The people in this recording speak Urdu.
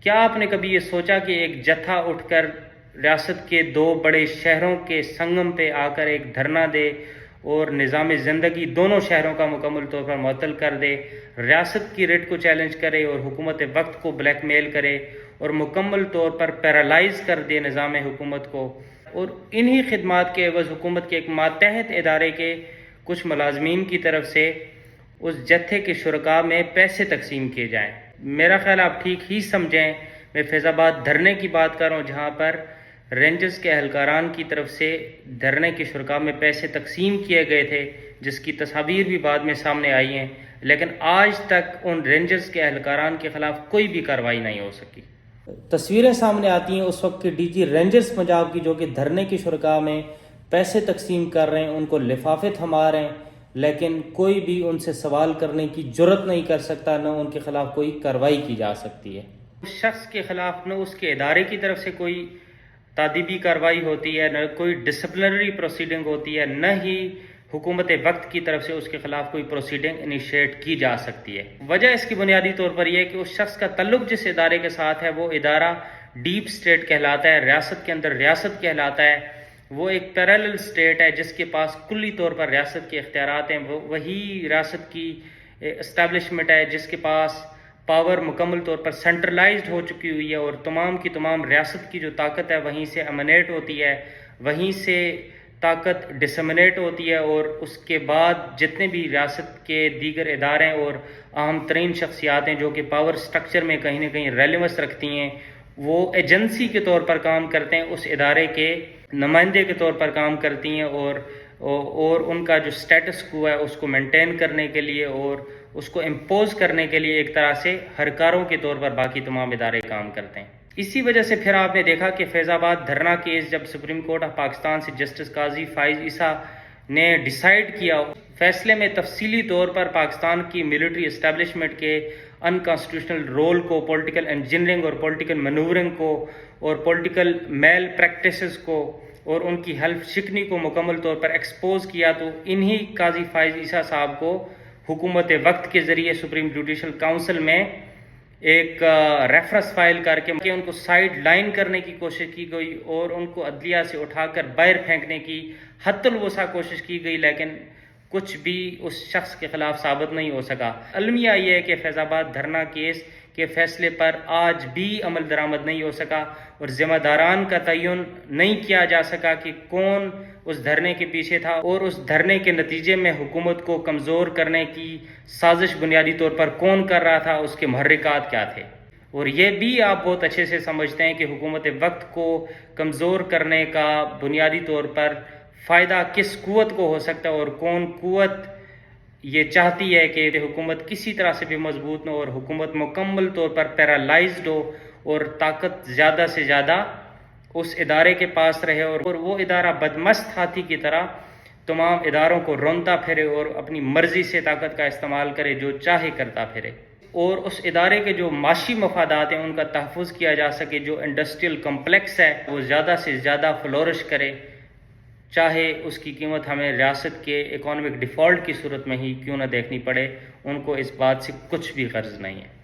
کیا آپ نے کبھی یہ سوچا کہ ایک جتھا اٹھ کر ریاست کے دو بڑے شہروں کے سنگم پہ آ کر ایک دھرنا دے اور نظام زندگی دونوں شہروں کا مکمل طور پر معطل کر دے، ریاست کی ریٹ کو چیلنج کرے اور حکومت وقت کو بلیک میل کرے اور مکمل طور پر پیرالائز کر دے نظام حکومت کو، اور انہی خدمات کے عوض حکومت کے ایک ماتحت ادارے کے کچھ ملازمین کی طرف سے اس جتھے کے شرکاء میں پیسے تقسیم کیے جائیں؟ میرا خیال آپ ٹھیک ہی سمجھیں، میں فیض آباد دھرنے کی بات کر رہا ہوں، جہاں پر رینجرز کے اہلکاران کی طرف سے دھرنے کے شرکاء میں پیسے تقسیم کیے گئے تھے، جس کی تصاویر بھی بعد میں سامنے آئی ہیں، لیکن آج تک ان رینجرز کے اہلکاران کے خلاف کوئی بھی کارروائی نہیں ہو سکی۔ تصویریں سامنے آتی ہیں اس وقت کے ڈی جی رینجرز پنجاب کی، جو کہ دھرنے کے شرکاء میں پیسے تقسیم کر رہے ہیں، ان کو لفافے تھما رہے ہیں، لیکن کوئی بھی ان سے سوال کرنے کی جرت نہیں کر سکتا، نہ ان کے خلاف کوئی کارروائی کی جا سکتی ہے۔ اس شخص کے خلاف نہ اس کے ادارے کی طرف سے کوئی تادیبی کارروائی ہوتی ہے، نہ کوئی ڈسپلنری پروسیڈنگ ہوتی ہے، نہ ہی حکومت وقت کی طرف سے اس کے خلاف کوئی پروسیڈنگ انیشیٹ کی جا سکتی ہے۔ وجہ اس کی بنیادی طور پر یہ ہے کہ اس شخص کا تعلق جس ادارے کے ساتھ ہے وہ ادارہ ڈیپ سٹیٹ کہلاتا ہے، ریاست کے اندر ریاست کہلاتا ہے، وہ ایک پیرالل سٹیٹ ہے جس کے پاس کلی طور پر ریاست کے اختیارات ہیں، وہی ریاست کی اسٹیبلشمنٹ ہے جس کے پاس پاور مکمل طور پر سینٹرلائزڈ ہو چکی ہوئی ہے، اور تمام کی تمام ریاست کی جو طاقت ہے وہیں سے ایمنیٹ ہوتی ہے، وہیں سے طاقت ڈسمنیٹ ہوتی ہے، اور اس کے بعد جتنے بھی ریاست کے دیگر ادارے اور اہم ترین شخصیات ہیں جو کہ پاور سٹرکچر میں کہیں نہ کہیں ریلیونس رکھتی ہیں، وہ ایجنسی کے طور پر کام کرتے ہیں، اس ادارے کے نمائندے کے طور پر کام کرتی ہیں، اور ان کا جو سٹیٹس کو ہے اس کو مینٹین کرنے کے لیے اور اس کو امپوز کرنے کے لیے ایک طرح سے ہرکاروں کے طور پر باقی تمام ادارے کام کرتے ہیں۔ اسی وجہ سے پھر آپ نے دیکھا کہ فیض آباد دھرنا کیس جب سپریم کورٹ آف پاکستان سے جسٹس قاضی فائز عیسیٰ نے ڈیسائیڈ کیا، فیصلے میں تفصیلی طور پر پاکستان کی ملٹری اسٹیبلشمنٹ کے انکانسٹیٹیوشنل رول کو، پولیٹیکل انجینئرنگ اور پولیٹیکل مینورنگ کو اور پولیٹیکل میل پریکٹسز کو اور ان کی حلف شکنی کو مکمل طور پر ایکسپوز کیا، تو انہی قاضی فائز عیسیٰ صاحب کو حکومت وقت کے ذریعے سپریم جوڈیشل کاؤنسل میں ایک ریفرنس فائل کر کے ان کو سائیڈ لائن کرنے کی کوشش کی گئی اور ان کو عدلیہ سے اٹھا کر باہر پھینکنے کی حد الوسع کوشش کی گئی، لیکن کچھ بھی اس شخص کے خلاف ثابت نہیں ہو سکا۔ المیہ یہ ہے کہ فیض آباد دھرنا کیس کے فیصلے پر آج بھی عمل درآمد نہیں ہو سکا، اور ذمہ داران کا تعین نہیں کیا جا سکا کہ کون اس دھرنے کے پیچھے تھا، اور اس دھرنے کے نتیجے میں حکومت کو کمزور کرنے کی سازش بنیادی طور پر کون کر رہا تھا، اس کے محرکات کیا تھے۔ اور یہ بھی آپ بہت اچھے سے سمجھتے ہیں کہ حکومت وقت کو کمزور کرنے کا بنیادی طور پر فائدہ کس قوت کو ہو سکتا ہے، اور کون قوت یہ چاہتی ہے کہ حکومت کسی طرح سے بھی مضبوط نہ ہو اور حکومت مکمل طور پر پیرالائزڈ ہو اور طاقت زیادہ سے زیادہ اس ادارے کے پاس رہے، اور وہ ادارہ بدمست ہاتھی کی طرح تمام اداروں کو رونتا پھرے اور اپنی مرضی سے طاقت کا استعمال کرے، جو چاہے کرتا پھرے، اور اس ادارے کے جو معاشی مفادات ہیں ان کا تحفظ کیا جا سکے، جو انڈسٹریل کمپلیکس ہے وہ زیادہ سے زیادہ فلورش کرے، چاہے اس کی قیمت ہمیں ریاست کے اکانومک ڈیفالٹ کی صورت میں ہی کیوں نہ دیکھنی پڑے۔ ان کو اس بات سے کچھ بھی غرض نہیں ہے۔